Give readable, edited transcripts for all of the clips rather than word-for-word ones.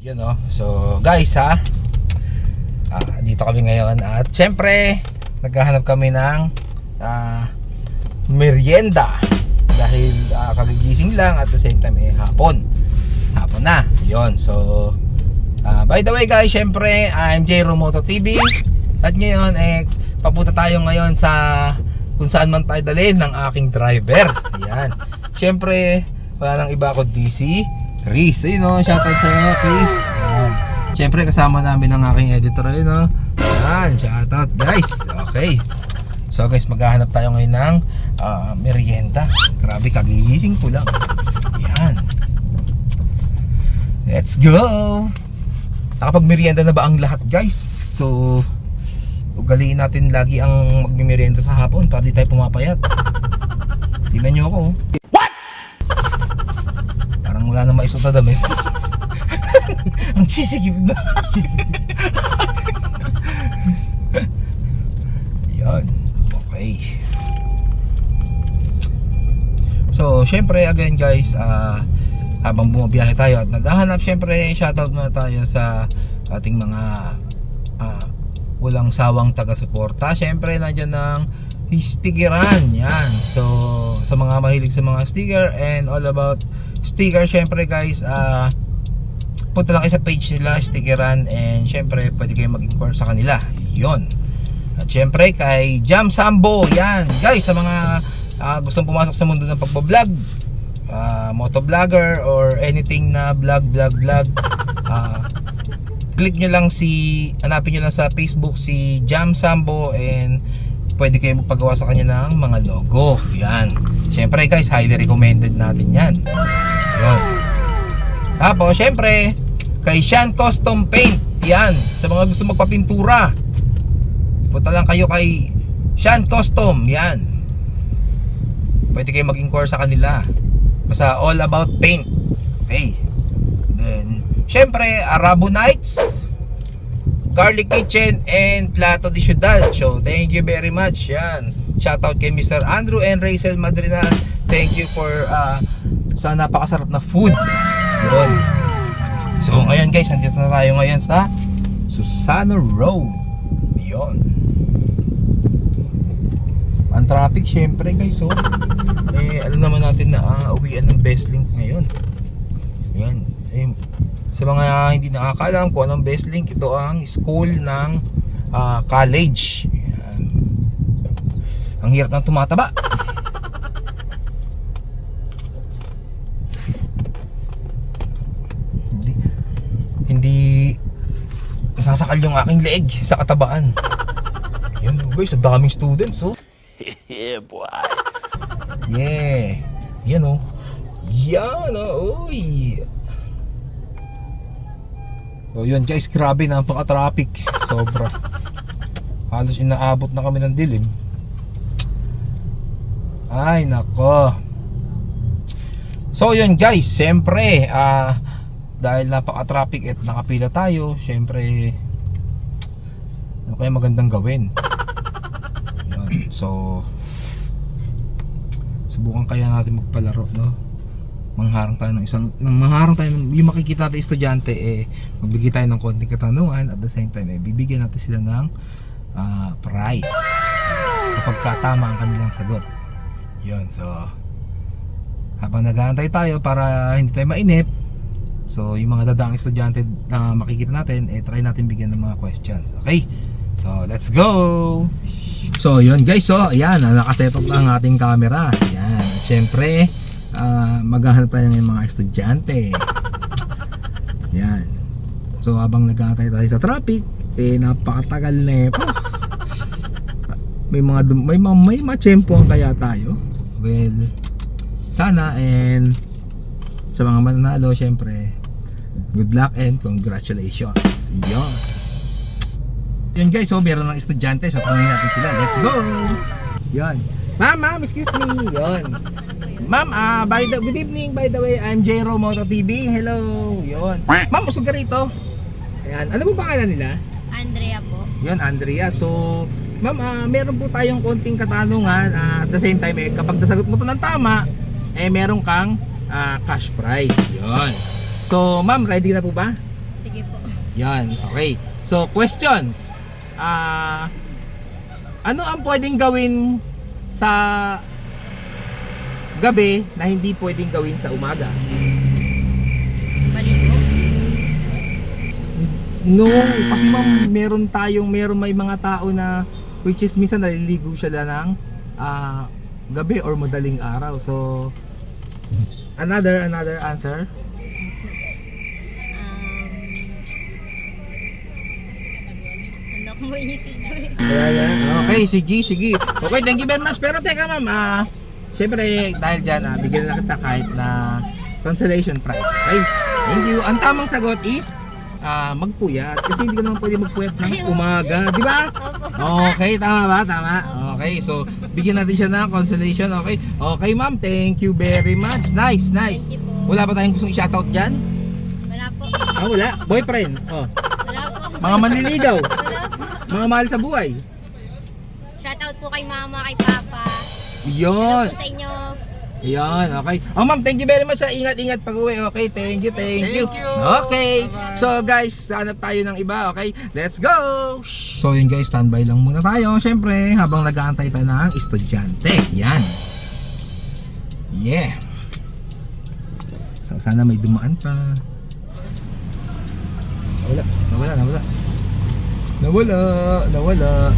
Yun o. So guys dito kami ngayon at syempre naghahanap kami ng merienda dahil kagigising lang at the same time hapon na yun. So by the way guys, syempre I'm Jero Moto TV at ngayon papunta tayo ngayon sa kung saan man tayo dalhin ng aking driver. Ayan, syempre wala nang iba kundi si Chris. Ayun o, shoutout sa iyo Chris. Ayan. Siyempre kasama namin ang aking editor. Ayun o. Ayan, shoutout guys. Okay. So guys, maghahanap tayo ngayon ng merienda. Grabe, kagigising ko lang. Ayan. Let's go. Nakapag merienda na ba ang lahat guys? So ugaliin natin lagi ang magmimerienda sa hapon para di tayo pumapayat. Tingnan nyo ako. Wala na maisuot na damit. Ang sisigib na. Yan. Okay. So syempre again guys, habang bumabiyahe tayo at naghahanap, syempre shoutout na tayo sa ating mga walang sawang taga-suporta. Syempre nandiyan ng stickeran. Yan. So sa mga mahilig sa mga sticker and all about sticker, syempre guys, punta lang kayo sa page nila, stickeran, and syempre pwede kayo mag-inquire sa kanila. Yun. At syempre kay Jam Sambo, yan guys, sa mga gustong pumasok sa mundo ng pagbablog, motovlogger or anything na vlog, click nyo lang hanapin nyo lang sa Facebook si Jam Sambo and pwede kayo magpagawa sa kanya ng mga logo. Yan. Syempre guys, highly recommended natin yan. Yun. Tapos syempre kay Shan Custom Paint. Yan. Sa mga gusto magpapintura, punta lang kayo kay Shan Custom. Yan. Pwede kayo mag-inquire sa kanila. Basta all about paint. Okay. Then syempre Arabo Nights, Garlic Kitchen, and Plato de Ciudad. So thank you very much. Yan. Shoutout kay Mr. Andrew and Rachel Madrinan. Thank you for sa napakasarap na food. Yun. So ngayon guys, nandito na tayo ngayon sa Susano Road. Yun. Ang traffic syempre guys. So alam naman natin na uwian ng Bestlink ngayon. Yan. Sa mga hindi nakakalam kung anong Bestlink, ito ang school ng college. Yan. Ang hirap ng tumataba. Hindi nasasakal yung aking leeg sa katabaan. Yan guys, sa daming students oh. Yeah boy. Yeah. Yan oh. Yan oh. Uy. So yun guys, grabe, napaka-traffic. Sobra. Halos inaabot na kami ng dilim. Ay nako. So yun guys, siyempre dahil napaka-traffic at nakapila tayo, siyempre ano kaya magandang gawin? Yun. So subukan kaya natin magpalaro, no? Mangharang tayo yung makikita natin estudyante, magbigay tayo ng konting katanungan at the same time bibigyan natin sila ng prize kapag katama ang kanilang sagot. Yun. So habang nag-aantay tayo para hindi tayo mainip, so yung mga dadaang estudyante na makikita natin, try natin bigyan ng mga questions. Okay, so let's go. So yun guys, so ayan, nakaset up na ang ating camera. Ayan, syempre maghahanap tayo ng mga estudyante. Yan. So habang nag-aantay tayo sa traffic, napakatagal na ito. May matsyempohan kaya tayo. Well, sana, and sa mga mananalo, syempre good luck and congratulations. Yun guys, so meron ng estudyante, so tanungin natin sila. Let's go. Yan. Ma'am, excuse me. Yun. Ma'am, good evening, by the way, I'm Jero Moto TV. Hello. Yun. Ma'am, usog ka rito. Ayan. Ano po pangalan nila? Andrea po. Yun, Andrea. So, ma'am, meron po tayong konting katanungan. At the same time, kapag nasagot mo to ng tama, meron kang cash prize. Yun. So, ma'am, ready na po ba? Sige po. Yan, okay. So, questions. Ano ang pwedeng gawin sa gabi na hindi pwedeng gawin sa umaga? Maligo. No, kasi ma'am, meron may mga tao na which is minsan naliligo sila ng gabi or madaling araw. So, another answer. Ano ko mo inisip ko eh. Ayan. Okay, sige. Okay, thank you very much. Pero teka ma'am, syempre dahil dyan, bigyan na kita kahit na consolation prize. Okay, thank you. Ang tamang sagot is magpuyat. Kasi hindi ka naman pwede magpuyat ng umaga. Di ba? Opo. Okay, tama ba? Tama? Okay, so bigyan natin siya ng consolation. Okay, okay ma'am, thank you very much. Nice. Thank you po. Wala ba tayong gustong i-shoutout dyan? Wala po. Wala. Boyfriend. Wala po. Mga manliligaw. Wala po. Mga mahal sa buhay. Shoutout po kay mama, kay papa. Yun. Hello po sa inyo. Ayan, okay. Ma'am, thank you very much. Ingat-ingat pag-uwi. Okay, thank you. Okay. So guys, hanap tayo ng iba. Okay, let's go. So yun guys, standby lang muna tayo. Syempre, habang nag-aantay tayo ng estudyante. Yan. Yeah. So sana may dumaan pa. Nawala.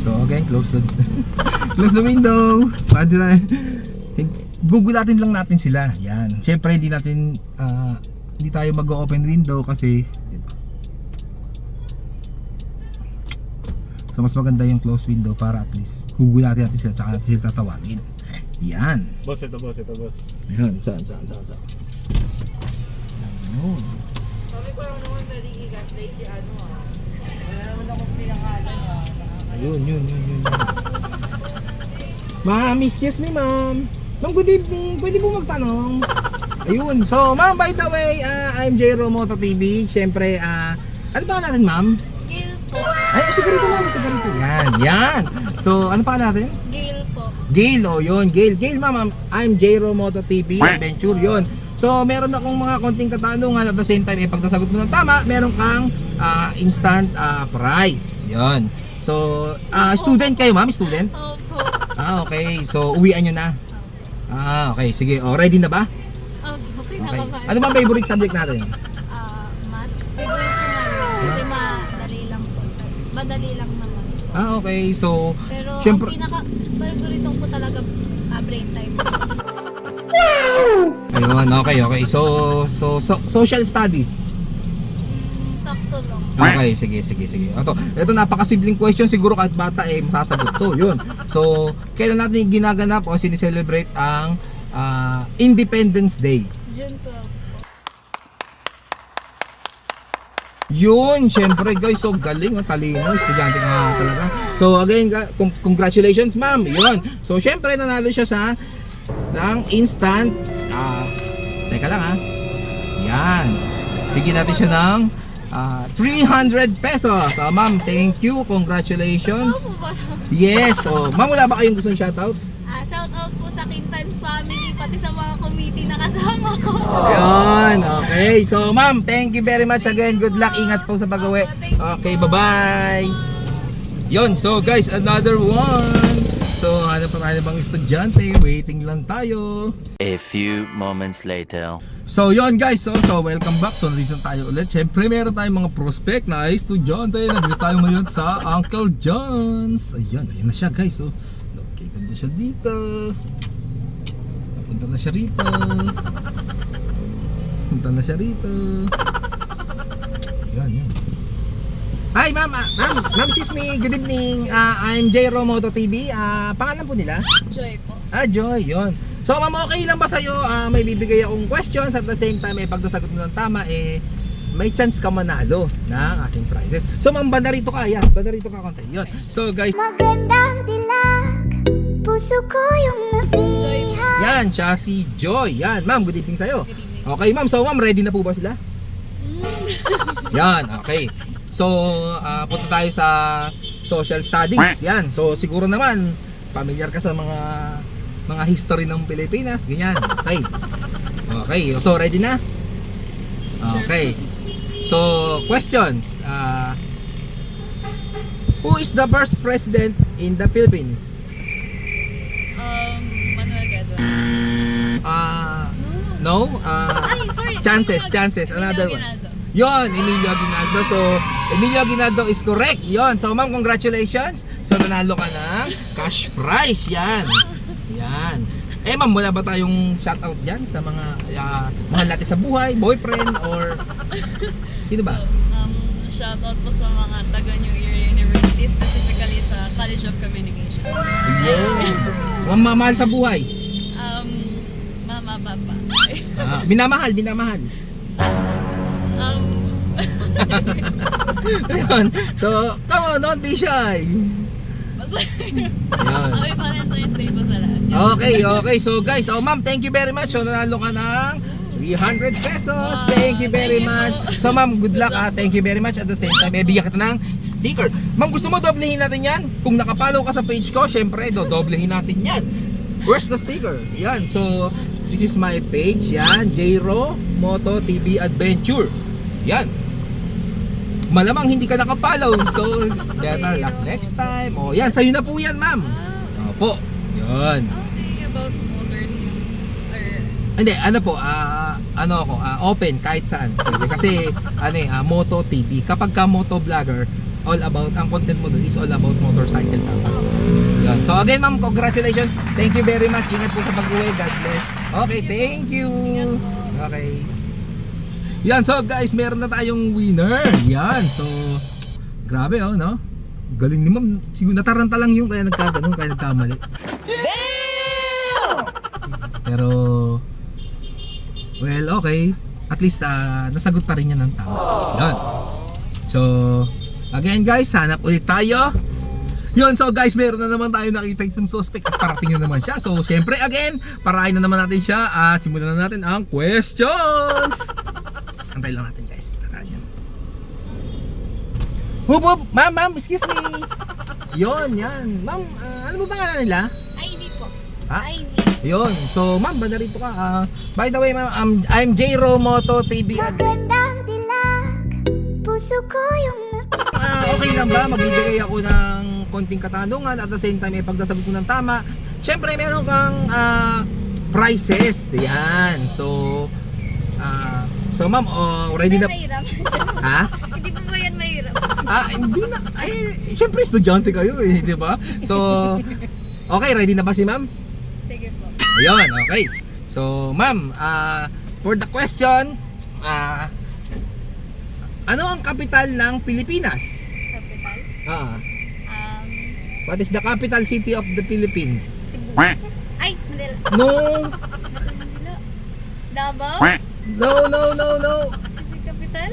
So again, close the window. Pwede na. Gugulatin lang natin sila. Yan. Siyempre hindi tayo mag-open window kasi so mas maganda yung close window para at least gugulatin natin sila tsaka natin sila tatawagin. Yan. Boss. Yan. Saan? Ayun. Sabi ko lang naman naligigat late si ano wala naman akong pinakalan Yun. Ma'am, excuse me ma'am. Ma'am, good evening. Pwede po magtanong? Ayun. So, ma'am, by the way, I'm Jero Moto TV. Siyempre, ano pa natin ma'am? Gil po. Ay, sigarito ma'am, sigarito. Yan. So, ano pa natin? Gil po. Gail, yun. Gail, ma'am, I'm Jero Moto TV Adventure, yun. So, meron akong mga konting katanungan at the same time, pag nasagot mo ng tama, meron kang instant prize. Yun. So, student kayo ma'am? Student? Opo. Okay. So, uwian nyo na? Okay. Sige. Ready na ba? Opo. Okay, Okay. nakabahan. Ano ba favorite subject natin? Math. Siguro po kasi madali lang naman. Okay. So, Pero syempre- ang pinaka-favorite ko talaga brain time. ayun. Okay. So, social studies. Sakto lang. Okay, sige. Ito napakasimpleng question, siguro kahit bata masasagot to. Yun. So, kailan natin ginaganap o sinicelebrate ang Independence Day? June 12 po. Yun, syempre guys, so galing, talino, estudyante ka nga talaga. So again, congratulations ma'am. Yun. So syempre nanalo siya ng instant teka lang yan. Bigyan natin siya ng 300 pesos. Ma'am, thank you. Congratulations. Opo ba? Yes. Ma'am, wala ba kayong gustong shoutout? Shout out po sa Quintans family, pati sa mga committee na kasama ko. Yun, okay. So ma'am, thank you very much again. Good luck. Ingat po sa pag-uwi. Okay, bye-bye. Yun, so guys, another one. So, hanap pa tayo bang estudyante? Waiting lang tayo. A few moments later. So yun guys, so welcome back. So nandito tayo ulit. Siyempre meron tayong mga prospect na estudyante. Nandito tayo ngayon sa Uncle John's. Ayan na siya guys. So located na siya dito. Punta na siya rito. Yan. Hi ma'am, ma'am excuse me, good evening. I'm Jero Moto TV. Pangalan po nila? Joy po. Joy, yun. So ma'am, okay lang ba sa'yo? May bibigay akong questions at the same time, pag nasagot mo ng tama, may chance ka manalo ng ating prizes. So ma'am, banda rito ka, yan. Banda rito ka konti. Yun. So guys, Magandang dilag, puso ko yung nabiha. yan, siya si Joy. Yan, ma'am, good evening sa'yo. Okay ma'am, so ma'am, ready na po ba sila? Yan, okay. So, punta tayo sa social studies. Yan. So, siguro naman familiar ka sa mga mga history ng Pilipinas, ganyan. Okay. Okay, so ready na? Okay. So, questions. Who is the first president in the Philippines? Manuel Quezon. No? Ay, sorry. Chances. Another one. Yon, Emilio Aguinaldo. So, Emilio Aguinaldo is correct. Yon. So, ma'am, congratulations. So, nanalo ka ng cash prize. Yan. Yan. Eh, ma'am, wala ba tayong shoutout dyan sa mga mahal natin sa buhay, boyfriend, or sino ba? Shoutout po sa mga taga New Year University, specifically sa College of Communication. Yun. Mga mamahal sa buhay. Mama, papa. Minamahal. Ayun. So, come on, don't be shy. Masaya. Ayun. Okay, Valentine's Day po sa lahat. Okay. So guys, ma'am, thank you very much. So nanalo ka ng 300 pesos. Wow, Thank you very thank you much. po. So ma'am, good luck. Thank you very much. At the same time, bibigyan kita ng sticker. Ma'am, gusto mo doblehin natin yan? Kung nakapollow ka sa page ko, syempre, doblehin natin yan. Where's the sticker? Yan. So, this is my page. Yan. Jro Moto TV Adventure. Yan. Malamang hindi ka nakapollow. So, better luck next time. O, yan. Sa'yo na po yan, ma'am. Opo. Yan. Okay, about motors yun. Or, Hindi, ano po, open kahit saan. Pwede. Kasi, Moto TV. Kapag ka moto vlogger, all about, ang content mo doon is all about motorcycle. Yan. So again, ma'am, congratulations. Thank you very much. Ingat po sa pag-uwi. God bless. Okay, thank you. Okay. Yan, so guys, meron na tayong winner. Yan, so, grabe no? Galing ni ma'am. Siguro nataranta lang yung kaya nagkamali. Pero, well, okay. At least, nasagot pa rin niya ng tama. Yan. So, again guys, hanap ulit tayo. Yun, so guys, meron na naman tayo nakita yung suspect at parating na naman siya. So, syempre, again, parahin na naman natin siya at simulan na natin ang questions. Antay lang natin guys. Tandaan yan. Hup! Ma'am, excuse me. Yun, yan. Ma'am, ano ba pangalan nila? Ivy po. Ha? Ivy. Yun, so ma'am, ba narito ka? By the way, ma'am, I'm Jro Moto TV. Magandang dilag, puso ko yung Okay lang ba? Magbibigay ako ng konting katanungan at the same time, pag nasagot ko ng tama, syempre meron kang prizes. Yan. So, ma'am, ready na? Mahirap. Ha? Hindi po ba yan mahirap? Hindi na. Ay, syempre estudyante kayo di ba? So, okay, ready na ba si ma'am? Sige po. Ayun, okay. So, ma'am, for the question, ano ang kapital ng Pilipinas? Capital? What is the capital city of the Philippines? Cebu. Ay, hindi. No. Manila. Davao? No. Pacific Capital?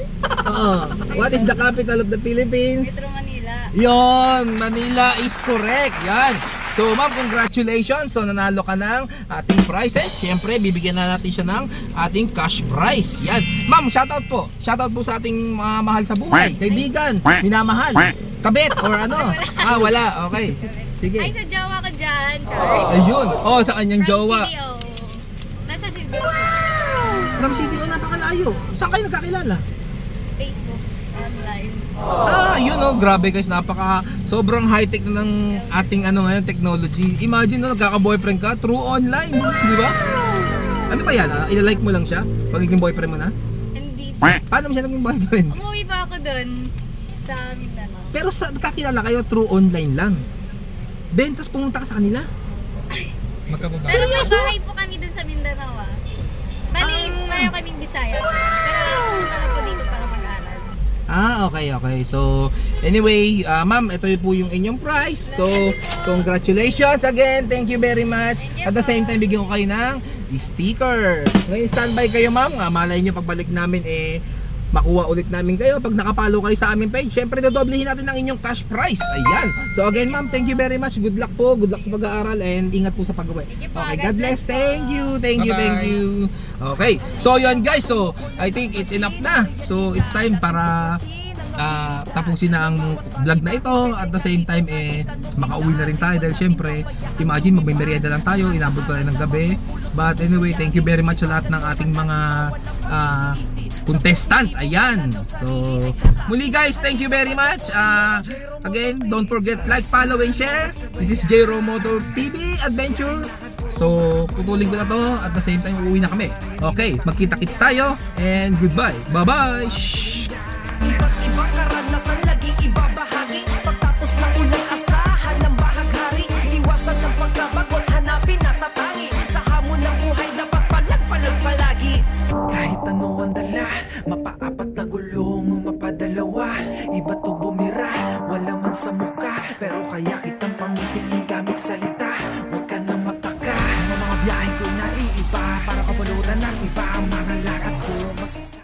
What is the capital of the Philippines? Metro Manila. Yon, Manila is correct. Yan. So, ma'am, congratulations. So, nanalo ka ng ating prizes. Siyempre, bibigyan na natin siya ng ating cash prize. Yan. Ma'am, shoutout po. Shoutout po sa ating mga mahal sa buhay. Kaibigan, minamahal, kabit, or ano. Wala. Okay. Sige. Ay, sa jowa ko dyan. Char. Ayun. Sa kanyang jowa. From CDO. Nasa CDO. From CDO, napakalayo. Saan kayo nagkakilala? Facebook. Online. Yun grabe guys, sobrang high-tech na ng ating ngayon, technology. Imagine nagkaka-boyfriend ka through online, di ba? Ano ba yan? Ila-like mo lang siya? Pagiging boyfriend mo na? Hindi po. Paano mo siya naging boyfriend? Umuwi pa ako dun sa Mindanao. Pero nagkakilala kayo through online lang. Then, tapos pumunta ka sa kanila? Pero may bahay po kami dun sa Mindanao Bali, pareho kaming Bisaya. Pero pumunta na po dito para mag-aral. Okay. So, anyway, ma'am, ito po yung inyong prize. So, congratulations again. Thank you very much. At the same time, bigyan ko kayo ng sticker. Ngayon, standby kayo, ma'am. Malay nyo, pagbalik namin, makuha ulit namin kayo. Pag nakapalo kayo sa aming page, syempre, dodoblehin natin ang inyong cash prize. Ayan. So, again, ma'am, thank you very much. Good luck po. Good luck sa pag-aaral and ingat po sa pag-uwi. Thank you po. Okay, God God bless. bless po. Thank you. Okay. So, yun guys. So, I think it's enough na. So, it's time para tapusin na ang vlog na ito. At the same time, makauwi na rin tayo. Dahil syempre, imagine, magmimerienda lang tayo. Inabot tayo ng gabi. But anyway, thank you very much sa lahat ng ating mga contestant. Ayan. So, muli guys, thank you very much. Again, don't forget, like, follow, and share. This is J Moto TV Adventure. So, putulin ko na to. At the same time, uuwi na kami. Okay, magkita-kits tayo. And goodbye. Bye-bye. Shh. Iba't ibang karanasan laging ibabahagi. Pagtapos ng unang asahan ng bahaghari, iwasan ng pagkabagot, hanapin at tatangi. Sa hamon ng buhay dapat palag palagi. Kahit ano ang dala, mapaapat na gulo.